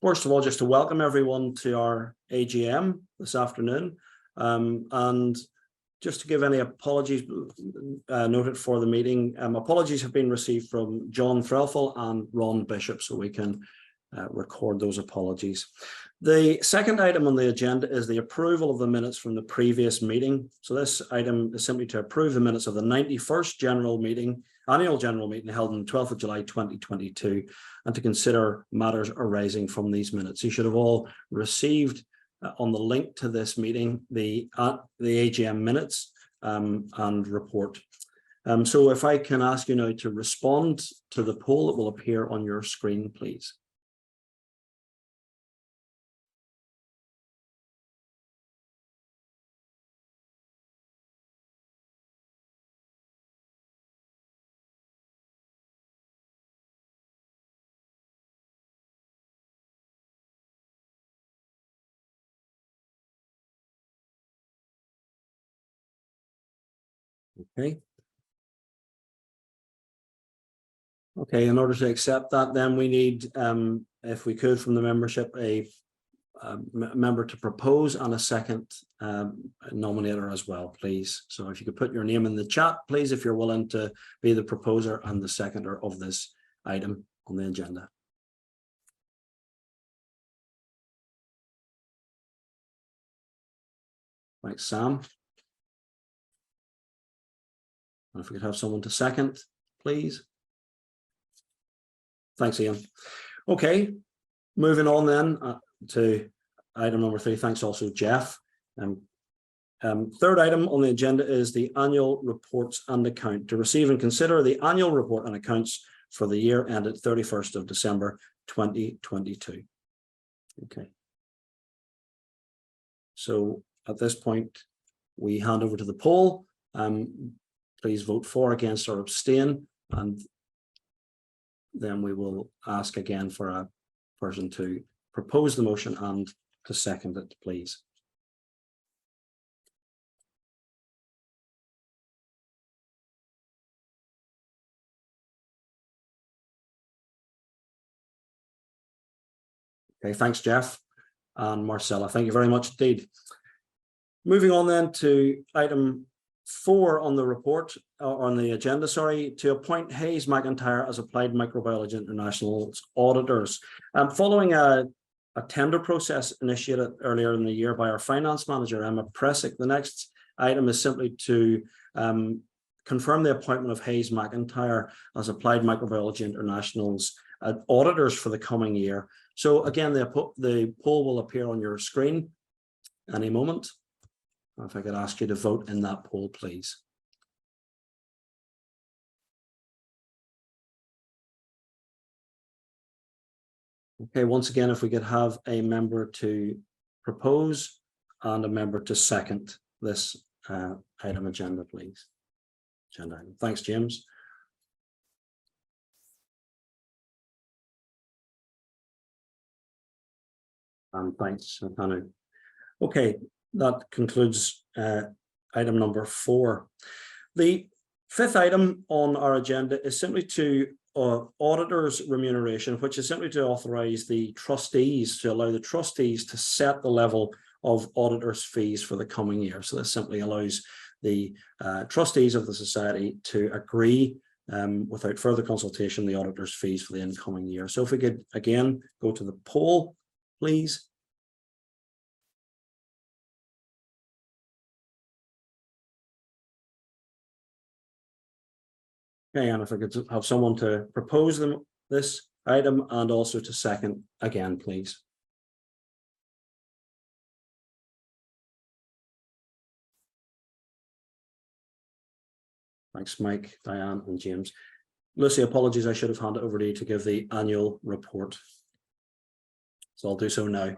First of all, just to welcome everyone to our AGM this afternoon, and just to give any apologies noted for the meeting. Apologies have been received from John Threlfall and Ron Bishop, so we can record those apologies. The second item on the agenda is the approval of the minutes from the previous meeting. So this item is simply to approve the minutes of the 91st annual general meeting held on 12th of July 2022, and to consider matters arising from these minutes. You should have all received on the link to this meeting the AGM minutes and report. So if I can ask you now to respond to the poll that will appear on your screen, please. Okay, in order to accept that, then we need, if we could, from the membership, a member to propose and a second nominator as well, please. So if you could put your name in the chat, please, if you're willing to be the proposer and the seconder of this item on the agenda. Thanks, Sam. And if we could have someone to second, please. Thanks, Ian. Okay, moving on then to item number 3. Thanks also, Jeff. Third item on the agenda is the annual reports and account. To receive and consider the annual report and accounts for the year ended 31st of December 2022. Okay. So at this point, we hand over to the poll. Please vote for, against, or abstain, and then we will ask again for a person to propose the motion and to second it, please. Okay, thanks, Jeff and Marcella. Thank you very much indeed. Moving on then to item 4 on the report, on the agenda, sorry, to appoint Hayes McIntyre as Applied Microbiology International's auditors. Following a tender process initiated earlier in the year by our finance manager, Emma Presick, the next item is simply to confirm the appointment of Hayes McIntyre as Applied Microbiology International's auditors for the coming year. So again, the poll will appear on your screen any moment. If I could ask you to vote in that poll, please. Okay, once again, if we could have a member to propose and a member to second this item agenda, please. Agenda item. Thanks, James. And thanks, Hanu. Okay. That concludes item number 4. The 5th item on our agenda is simply to auditors' remuneration, which is simply to authorize the trustees, to allow the trustees to set the level of auditors' fees for the coming year. So this simply allows the trustees of the society to agree without further consultation the auditors' fees for the incoming year. So if we could again go to the poll, please. Okay, and if I could have someone to propose this item and also to second again, please. Thanks, Mike, Diane, and James. Lucy, apologies, I should have handed over to you to give the annual report. So I'll do so now.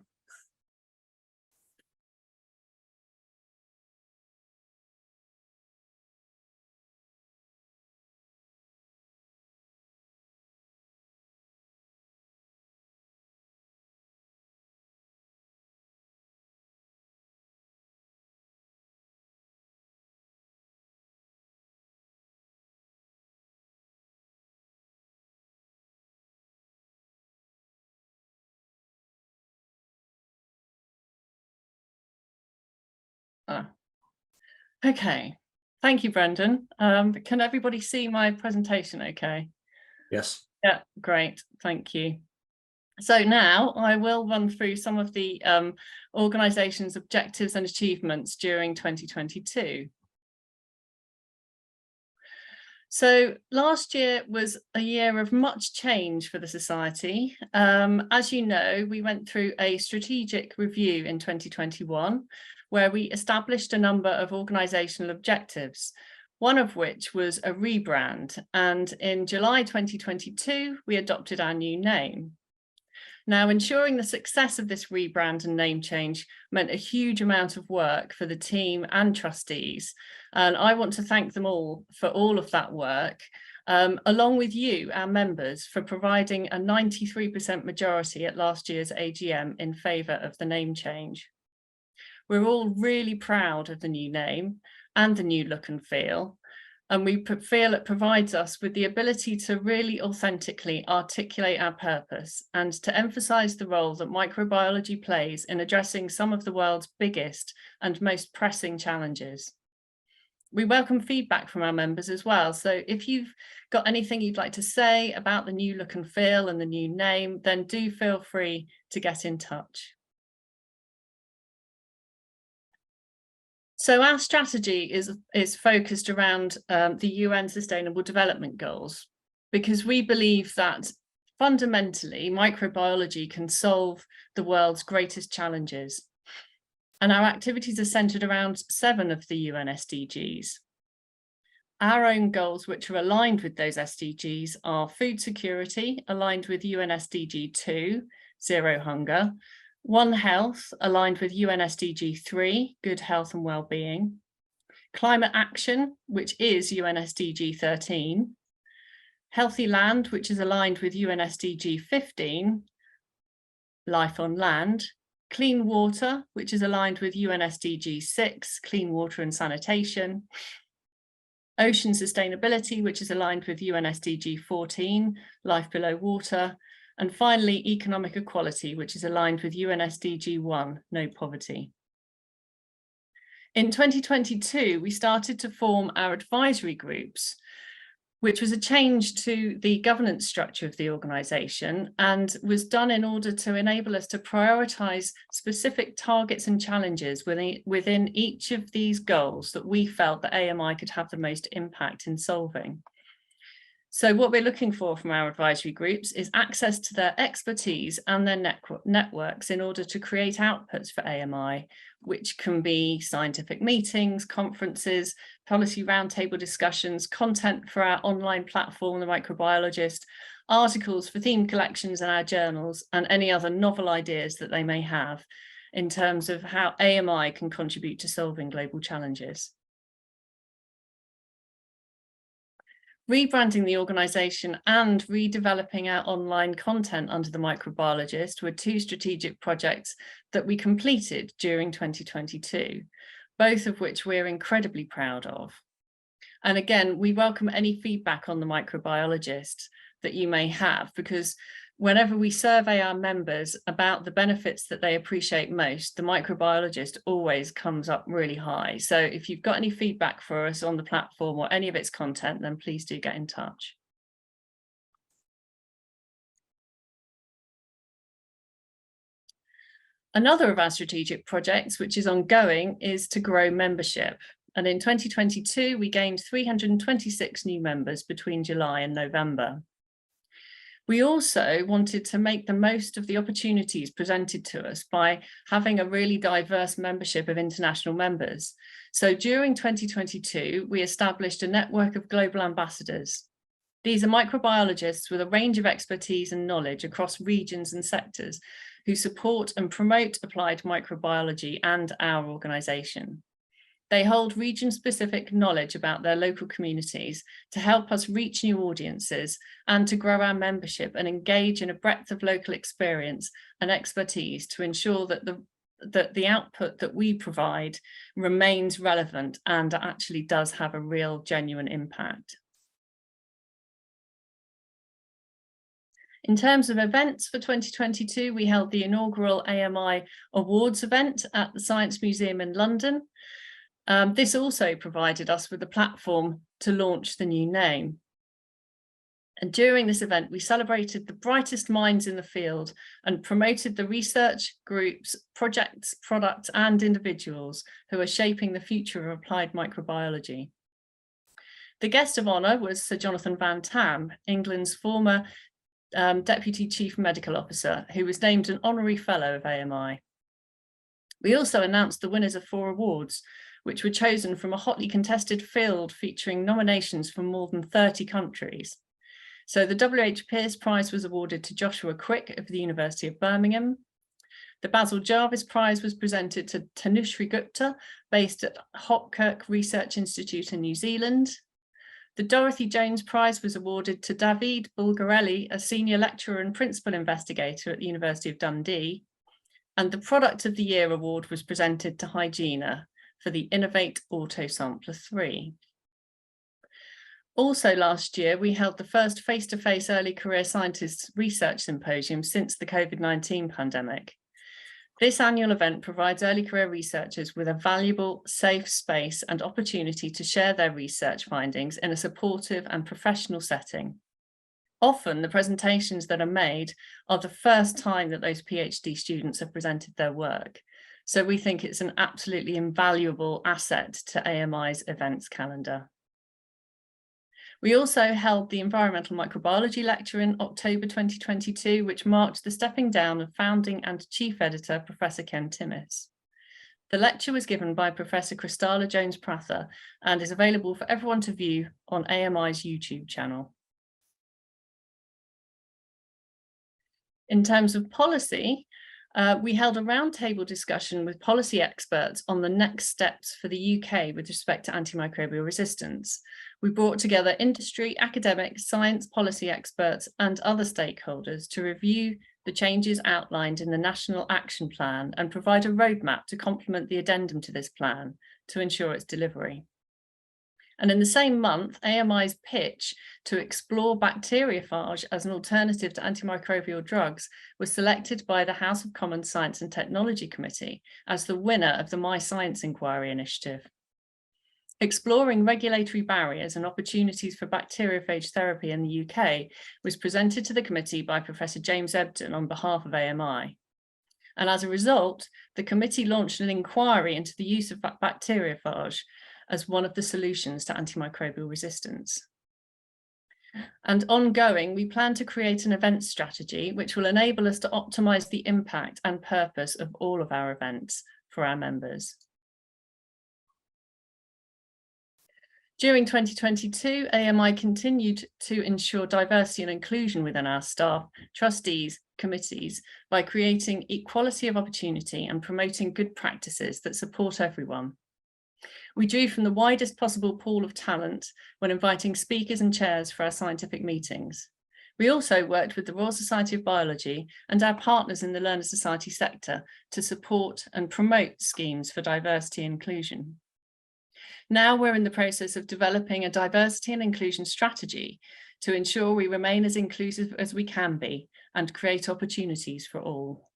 Okay, thank you, Brendan. Can everybody see my presentation okay? Yes. Yeah, great, thank you. So now I will run through some of the organisation's objectives and achievements during 2022. So last year was a year of much change for the Society. As you know, we went through a strategic review in 2021, where we established a number of organisational objectives, one of which was a rebrand. And in July 2022, we adopted our new name. Now, ensuring the success of this rebrand and name change meant a huge amount of work for the team and trustees. And I want to thank them all for all of that work, along with you, our members, for providing a 93% majority at last year's AGM in favour of the name change. We're all really proud of the new name and the new look and feel. And we feel it provides us with the ability to really authentically articulate our purpose and to emphasise the role that microbiology plays in addressing some of the world's biggest and most pressing challenges. We welcome feedback from our members as well. So if you've got anything you'd like to say about the new look and feel and the new name, then do feel free to get in touch. So our strategy is focused around the UN Sustainable Development Goals, because we believe that fundamentally microbiology can solve the world's greatest challenges. And our activities are centred around 7 of the UN SDGs. Our own goals, which are aligned with those SDGs, are food security, aligned with UN SDG 2, zero hunger, One Health, aligned with UN SDG 3, good health and well-being, climate action, which is UN SDG 13, healthy land, which is aligned with UN SDG 15, life on land, clean water, which is aligned with UN SDG 6, clean water and sanitation, ocean sustainability, which is aligned with UN SDG 14, life below water, and finally, economic equality, which is aligned with UN SDG 1, no poverty. In 2022, we started to form our advisory groups, which was a change to the governance structure of the organisation and was done in order to enable us to prioritise specific targets and challenges within each of these goals that we felt that AMI could have the most impact in solving. So what we're looking for from our advisory groups is access to their expertise and their networks in order to create outputs for AMI, which can be scientific meetings, conferences, policy roundtable discussions, content for our online platform, The Microbiologist, articles for theme collections in our journals, and any other novel ideas that they may have in terms of how AMI can contribute to solving global challenges. Rebranding the organisation and redeveloping our online content under The Microbiologist were 2 strategic projects that we completed during 2022, both of which we're incredibly proud of. And again, we welcome any feedback on The Microbiologist that you may have, because whenever we survey our members about the benefits that they appreciate most, The Microbiologist always comes up really high. So if you've got any feedback for us on the platform or any of its content, then please do get in touch. Another of our strategic projects, which is ongoing, is to grow membership. And in 2022, we gained 326 new members between July and November. We also wanted to make the most of the opportunities presented to us by having a really diverse membership of international members. So during 2022, we established a network of global ambassadors. These are microbiologists with a range of expertise and knowledge across regions and sectors who support and promote applied microbiology and our organisation. They hold region-specific knowledge about their local communities to help us reach new audiences and to grow our membership and engage in a breadth of local experience and expertise to ensure that the output that we provide remains relevant and actually does have a real genuine impact. In terms of events for 2022, we held the inaugural AMI Awards event at the Science Museum in London. This also provided us with a platform to launch the new name. And during this event, we celebrated the brightest minds in the field and promoted the research, groups, projects, products, and individuals who are shaping the future of applied microbiology. The guest of honour was Sir Jonathan Van Tam, England's former Deputy Chief Medical Officer, who was named an Honorary Fellow of AMI. We also announced the winners of 4 awards, which were chosen from a hotly contested field featuring nominations from more than 30 countries. So the W.H. Pearce Prize was awarded to Joshua Quick of the University of Birmingham. The Basil Jarvis Prize was presented to Tanushri Gupta, based at Hopkirk Research Institute in New Zealand. The Dorothy Jones Prize was awarded to David Bulgarelli, a senior lecturer and principal investigator at the University of Dundee. And the Product of the Year award was presented to Hygiena for the Innovate Autosampler 3. Also last year, we held the first face-to-face early career scientists research symposium since the COVID-19 pandemic. This annual event provides early career researchers with a valuable, safe space and opportunity to share their research findings in a supportive and professional setting. Often the presentations that are made are the first time that those PhD students have presented their work. So we think it's an absolutely invaluable asset to AMI's events calendar. We also held the Environmental Microbiology Lecture in October 2022, which marked the stepping down of founding and chief editor, Professor Ken Timmis. The lecture was given by Professor Christala Jones-Prather and is available for everyone to view on AMI's YouTube channel. In terms of policy, we held a roundtable discussion with policy experts on the next steps for the UK with respect to antimicrobial resistance. We brought together industry, academics, science policy experts, and other stakeholders to review the changes outlined in the National Action Plan and provide a roadmap to complement the addendum to this plan to ensure its delivery. And in the same month, AMI's pitch to explore bacteriophage as an alternative to antimicrobial drugs was selected by the House of Commons Science and Technology Committee as the winner of the My Science Inquiry initiative. Exploring regulatory barriers and opportunities for bacteriophage therapy in the UK was presented to the committee by Professor James Ebden on behalf of AMI. And as a result, the committee launched an inquiry into the use of bacteriophage as one of the solutions to antimicrobial resistance. And ongoing, we plan to create an event strategy which will enable us to optimise the impact and purpose of all of our events for our members. During 2022, AMI continued to ensure diversity and inclusion within our staff, trustees, committees by creating equality of opportunity and promoting good practices that support everyone. We drew from the widest possible pool of talent when inviting speakers and chairs for our scientific meetings. We also worked with the Royal Society of Biology and our partners in the Learner Society sector to support and promote schemes for diversity and inclusion. Now we're in the process of developing a diversity and inclusion strategy to ensure we remain as inclusive as we can be and create opportunities for all.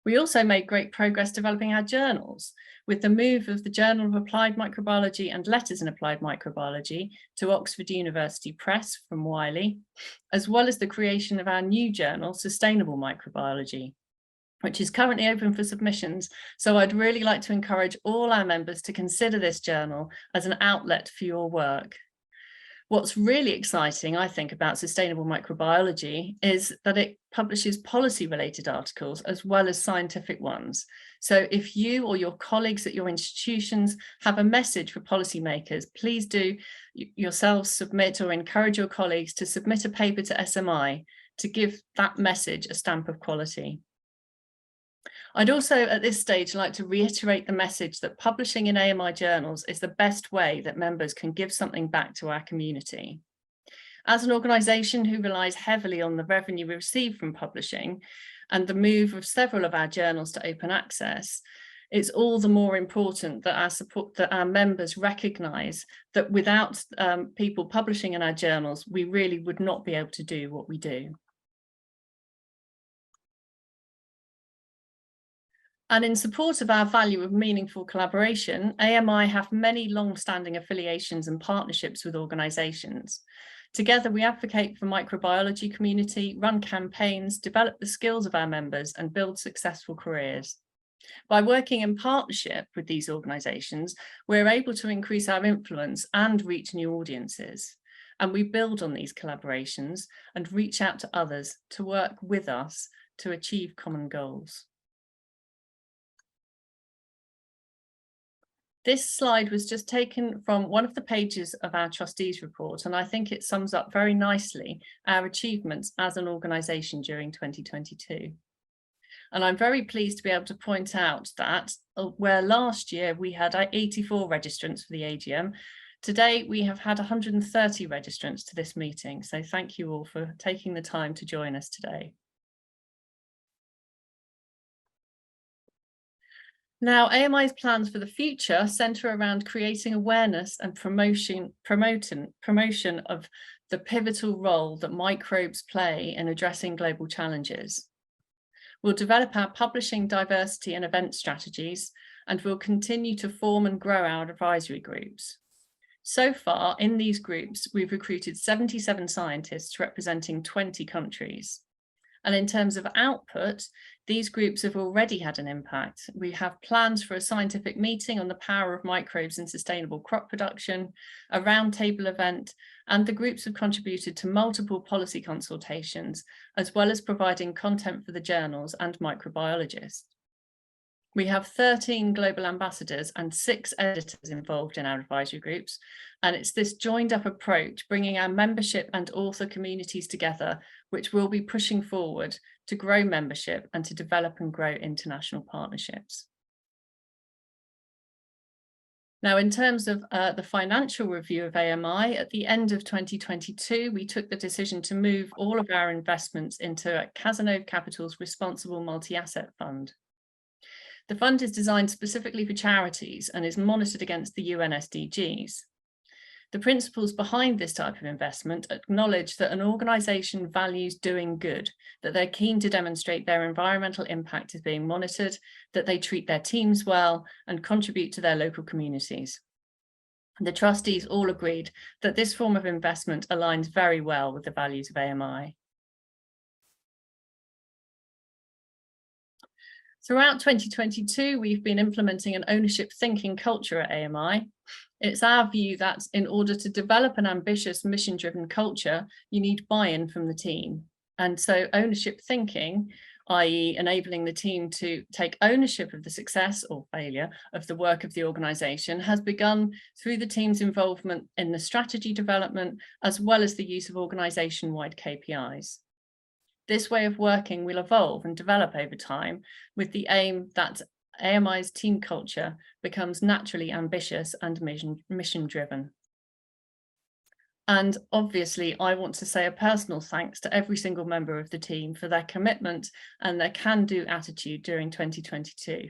We also made great progress developing our journals, with the move of the Journal of Applied Microbiology and Letters in Applied Microbiology to Oxford University Press from Wiley, as well as the creation of our new journal, Sustainable Microbiology, which is currently open for submissions. So I'd really like to encourage all our members to consider this journal as an outlet for your work. What's really exciting, I think, about Sustainable Microbiology is that it publishes policy-related articles as well as scientific ones. So if you or your colleagues at your institutions have a message for policymakers, please do yourselves submit or encourage your colleagues to submit a paper to SMI to give that message a stamp of quality. I'd also at this stage like to reiterate the message that publishing in AMI journals is the best way that members can give something back to our community. As an organisation who relies heavily on the revenue we receive from publishing and the move of several of our journals to open access, it's all the more important that our members recognise that without people publishing in our journals, we really would not be able to do what we do. And in support of our value of meaningful collaboration, AMI have many long-standing affiliations and partnerships with organisations. Together, we advocate for microbiology community, run campaigns, develop the skills of our members, and build successful careers. By working in partnership with these organisations, we're able to increase our influence and reach new audiences. And we build on these collaborations and reach out to others to work with us to achieve common goals. This slide was just taken from one of the pages of our trustees report, and I think it sums up very nicely our achievements as an organisation during 2022. And I'm very pleased to be able to point out that where last year we had 84 registrants for the AGM, today we have had 130 registrants to this meeting. So thank you all for taking the time to join us today. Now, AMI's plans for the future centre around creating awareness and promotion of the pivotal role that microbes play in addressing global challenges. We'll develop our publishing, diversity and event strategies, and we'll continue to form and grow our advisory groups. So far, in these groups, we've recruited 77 scientists representing 20 countries. And in terms of output, these groups have already had an impact. We have plans for a scientific meeting on the power of microbes in sustainable crop production, a roundtable event, and the groups have contributed to multiple policy consultations, as well as providing content for the journals and microbiologists. We have 13 global ambassadors and 6 editors involved in our advisory groups, and it's this joined up approach, bringing our membership and author communities together, which we'll be pushing forward to grow membership and to develop and grow international partnerships. Now, in terms of the financial review of AMI, at the end of 2022, we took the decision to move all of our investments into Cazenove Capital's Responsible Multi-Asset Fund. The fund is designed specifically for charities and is monitored against the UN SDGs. The principles behind this type of investment acknowledge that an organisation values doing good, that they're keen to demonstrate their environmental impact is being monitored, that they treat their teams well and contribute to their local communities. The trustees all agreed that this form of investment aligns very well with the values of AMI. Throughout 2022, we've been implementing an ownership thinking culture at AMI. It's our view that in order to develop an ambitious mission-driven culture, you need buy-in from the team. And so ownership thinking, i.e. enabling the team to take ownership of the success or failure of the work of the organisation, has begun through the team's involvement in the strategy development, as well as the use of organisation-wide KPIs. This way of working will evolve and develop over time with the aim that AMI's team culture becomes naturally ambitious and mission-driven. And obviously, I want to say a personal thanks to every single member of the team for their commitment and their can-do attitude during 2022.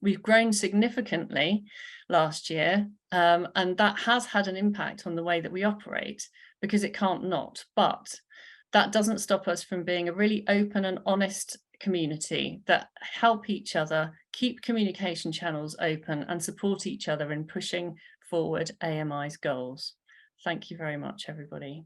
We've grown significantly last year, and that has had an impact on the way that we operate, because it can't not, but that doesn't stop us from being a really open and honest community that help each other, keep communication channels open and support each other in pushing forward AMI's goals. Thank you very much, everybody.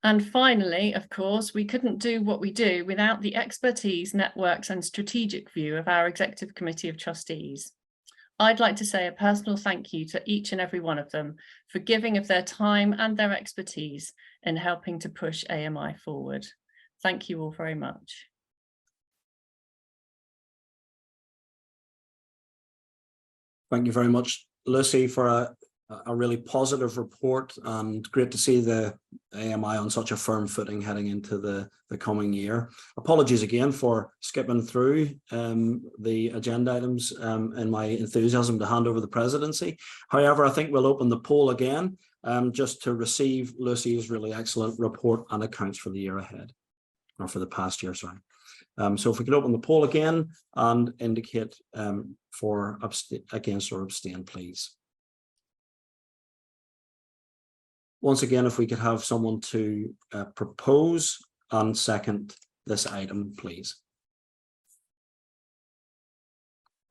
And finally, of course, we couldn't do what we do without the expertise, networks and strategic view of our Executive Committee of Trustees. I'd like to say a personal thank you to each and every one of them for giving of their time and their expertise in helping to push AMI forward. Thank you all very much. Thank you very much, Lucy, for a really positive report, and great to see the AMI on such a firm footing heading into the coming year. Apologies again for skipping through the agenda items in my enthusiasm to hand over the presidency. However, I think we'll open the poll again just to receive Lucy's really excellent report and accounts for the year ahead, or for the past year, sorry. So if we could open the poll again and indicate for against or abstain, please. Once again, if we could have someone to propose and second this item, please.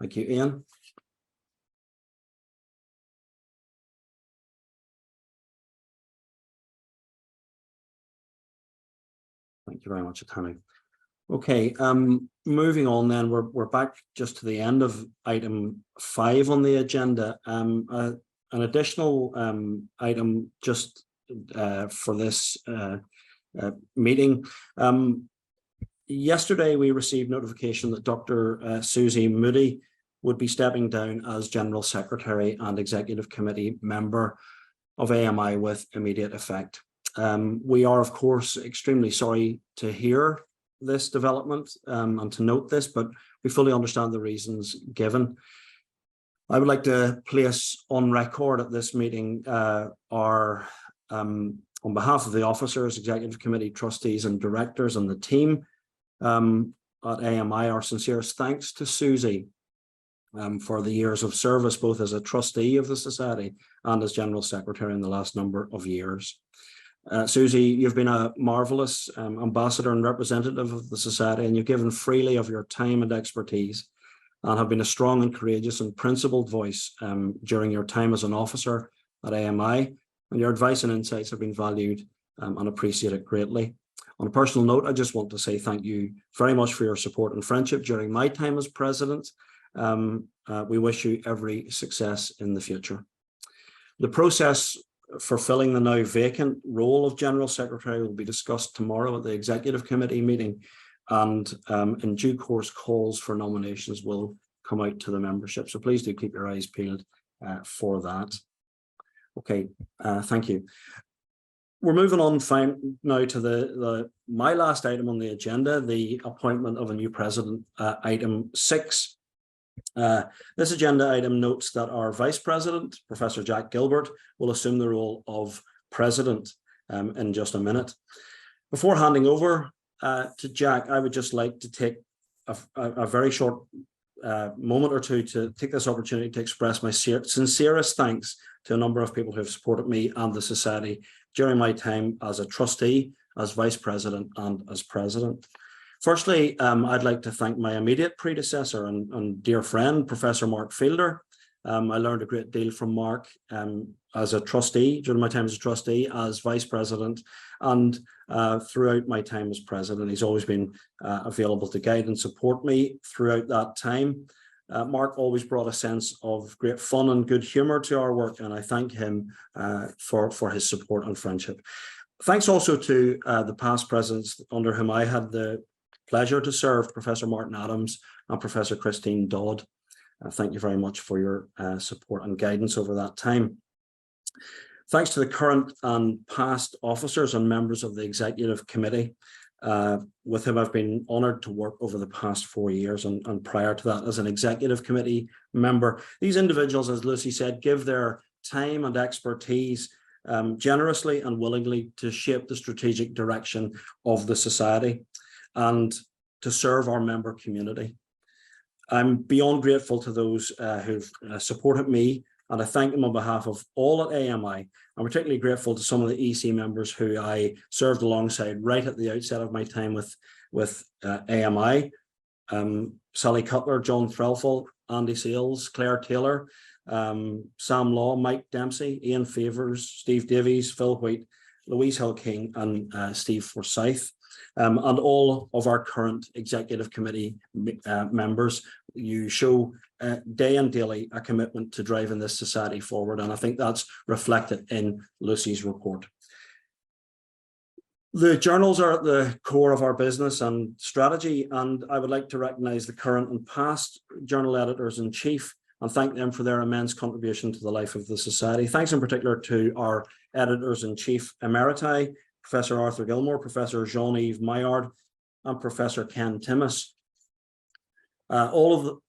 Thank you, Ian. Thank you very much, Attorney. Okay, moving on then, we're back just to the end of item 5 on the agenda. An additional item just for this meeting. Yesterday, we received notification that Dr. Susie Moody would be stepping down as General Secretary and Executive Committee member of AMI with immediate effect. We are, of course, extremely sorry to hear this development and to note this, but we fully understand the reasons given. I would like to place on record at this meeting our, on behalf of the officers, Executive Committee, trustees and directors and the team at AMI, our sincerest thanks to Susie for the years of service, both as a trustee of the Society and as General Secretary in the last number of years. Susie, you've been a marvellous ambassador and representative of the Society, and you've given freely of your time and expertise and have been a strong and courageous and principled voice during your time as an officer at AMI, and your advice and insights have been valued and appreciated greatly. On a personal note, I just want to say thank you very much for your support and friendship during my time as President. We wish you every success in the future. The process for filling the now vacant role of General Secretary will be discussed tomorrow at the Executive Committee meeting, and in due course calls for nominations will come out to the membership. So please do keep your eyes peeled for that. Okay, thank you. We're moving on now to my last item on the agenda, the appointment of a new president, item 6. This agenda item notes that our Vice President, Professor Jack Gilbert, will assume the role of President in just a minute. Before handing over to Jack, I would just like to take a very short moment or two to take this opportunity to express my sincerest thanks to a number of people who have supported me and the Society during my time as a trustee, as Vice President and as President. Firstly, I'd like to thank my immediate predecessor and dear friend, Professor Mark Fielder. I learned a great deal from Mark as a trustee, during my time as a trustee, as Vice President, and throughout my time as President. He's always been available to guide and support me throughout that time. Mark always brought a sense of great fun and good humour to our work, and I thank him for his support and friendship. Thanks also to the past presidents under whom I had the pleasure to serve, Professor Martin Adams and Professor Christine Dodd. Thank you very much for your support and guidance over that time. Thanks to the current and past officers and members of the Executive Committee, with whom I've been honoured to work over the past 4 years and prior to that as an Executive Committee member. These individuals, as Lucy said, give their time and expertise generously and willingly to shape the strategic direction of the Society and to serve our member community. I'm beyond grateful to those who've supported me, and I thank them on behalf of all at AMI. I'm particularly grateful to some of the EC members who I served alongside right at the outset of my time with AMI. Sally Cutler, John Threlfall, Andy Sales, Claire Taylor, Sam Law, Mike Dempsey, Ian Favors, Steve Davies, Phil Wheat, Louise Hill King, and Steve Forsyth. And all of our current Executive Committee members. You show day and daily a commitment to driving this Society forward, and I think that's reflected in Lucy's report. The journals are at the core of our business and strategy, and I would like to recognise the current and past journal editors-in-chief and thank them for their immense contribution to the life of the Society. Thanks in particular to our editors-in-chief emeriti, Professor Arthur Gilmore, Professor Jean-Yves Maillard, and Professor Ken Timmis. All of them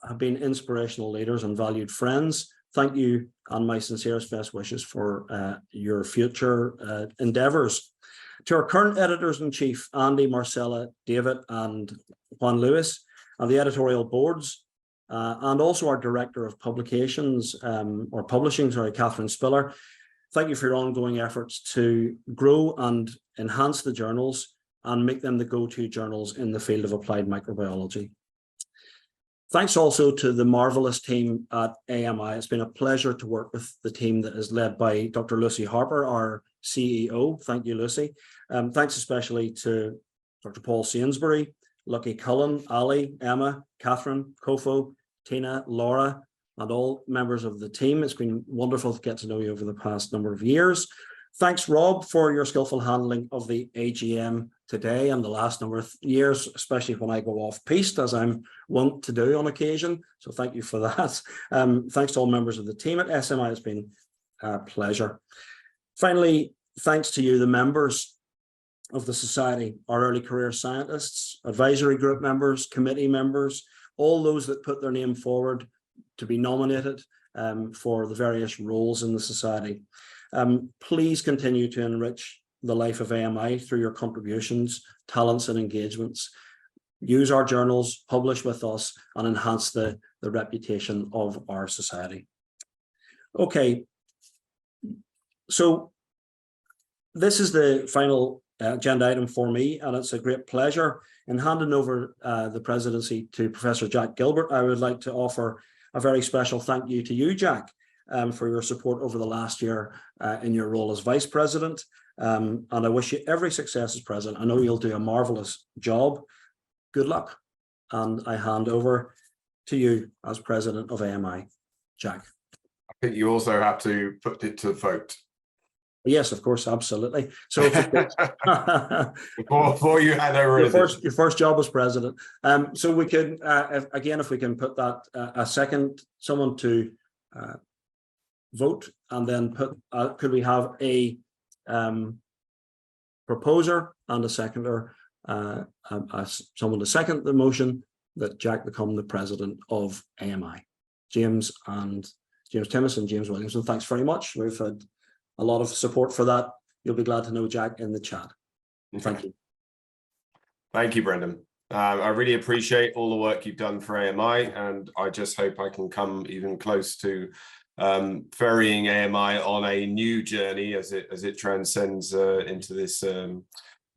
have been inspirational leaders and valued friends. Thank you, and my sincerest best wishes for your future endeavours. To our current editors-in-chief, Andy, Marcella, David, and Juan Lewis, and the editorial boards, and also our Director of Publications, or Publishing, Catherine Spiller, thank you for your ongoing efforts to grow and enhance the journals and make them the go-to journals in the field of applied microbiology. Thanks also to the marvelous team at AMI. It's been a pleasure to work with the team that is led by Dr. Lucy Harper, our CEO. Thank you, Lucy. Thanks especially to Dr. Paul Sainsbury, Lucky Cullen, Ali, Emma, Catherine, Kofo, Tina, Laura, and all members of the team. It's been wonderful to get to know you over the past number of years. Thanks, Rob, for your skillful handling of the AGM today and the last number of years, especially when I go off-piste, as I'm wont to do on occasion. So thank you for that. Thanks to all members of the team at SMI. It's been a pleasure. Finally, thanks to you, the members of the Society, our early career scientists, advisory group members, committee members, all those that put their name forward to be nominated for the various roles in the Society. Please continue to enrich the life of AMI through your contributions, talents, and engagements. Use our journals, publish with us, and enhance the reputation of our Society. Okay, so this is the final agenda item for me, and it's a great pleasure. In handing over the presidency to Professor Jack Gilbert, I would like to offer a very special thank you to you, Jack, for your support over the last year in your role as Vice President. And I wish you every success as President. I know you'll do a marvelous job. Good luck. And I hand over to you as President of AMI, Jack. I think you also have to put it to vote. Yes, of course, absolutely. So before you hand over your first job as President. So we could, if we can put that a second, someone to vote, and then put, could we have a proposer and a seconder, someone to second the motion that Jack become the President of AMI. James Timmis and James Williamson, thanks very much. We've had a lot of support for that. You'll be glad to know Jack in the chat. Thank you. Thank you, Brendan. I really appreciate all the work you've done for AMI, and I just hope I can come even close to ferrying AMI on a new journey as it transcends into this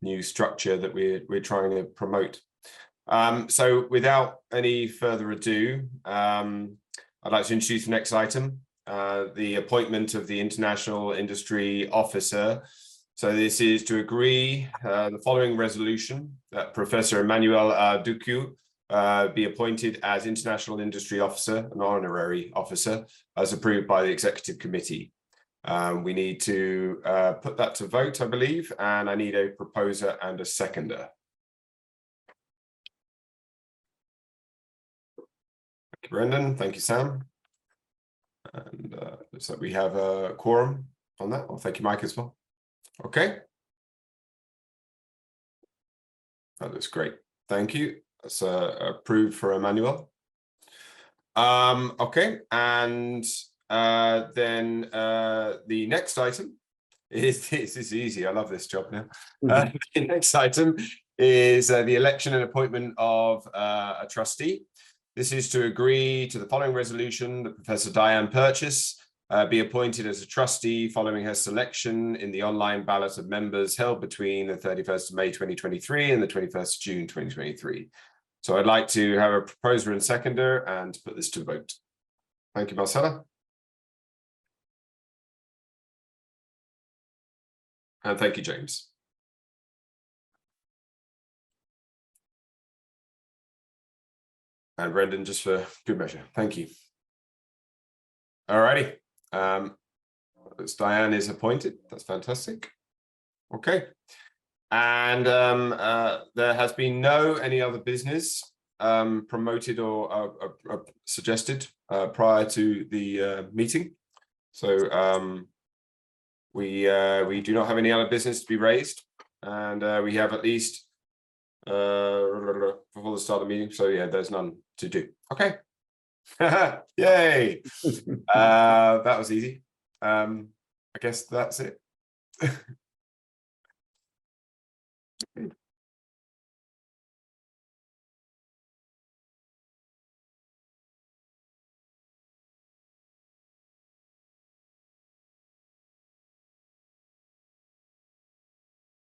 new structure that we're trying to promote. So without any further ado, I'd like to introduce the next item, the appointment of the International Industry Officer. So this is to agree the following resolution that Professor Emmanuel Ducu be appointed as International Industry Officer, an honorary officer, as approved by the Executive Committee. We need to put that to vote, I believe, and I need a proposer and a seconder. Thank you, Brendan. Thank you, Sam. And looks like we have a quorum on that. Well, thank you, Mike, as well. Okay. That looks great. Thank you. That's approved for Emmanuel. Okay, and then the next item is, this is easy. I love this job now. The next item is the election and appointment of a trustee. This is to agree to the following resolution that Professor Diane Purchase be appointed as a trustee following her selection in the online ballot of members held between the 31st of May 2023 and the 21st of June 2023. So I'd like to have a proposer and seconder and put this to vote. Thank you, Marcella. And thank you, James. And Brendan, just for good measure. Thank you. All righty. Diane is appointed. That's fantastic. Okay. And there has been any other business promoted or suggested prior to the meeting. So we do not have any other business to be raised, and we have at least before the start of the meeting. So yeah, there's none to do. Okay. Yay. That was easy. I guess that's it.